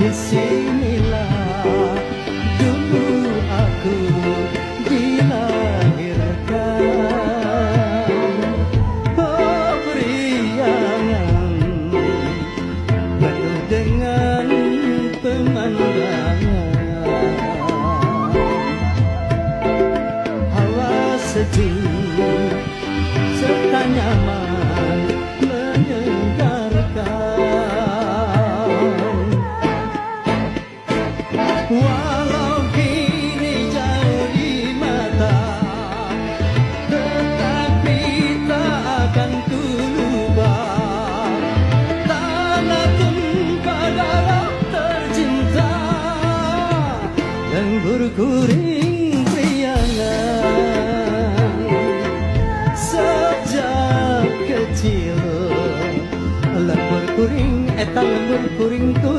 Disinilah dulu aku dilahirkan. Oh beriangan penuh dengan pemandangan, hawa sejuk serta nyaman menyegarkan. Walau kini jauh di mata, tetapi tak akan ku lupa tanah tumpah darah tercinta, lembur kuring priangan. Sejak kecil lembur kuring, lembur kuring ku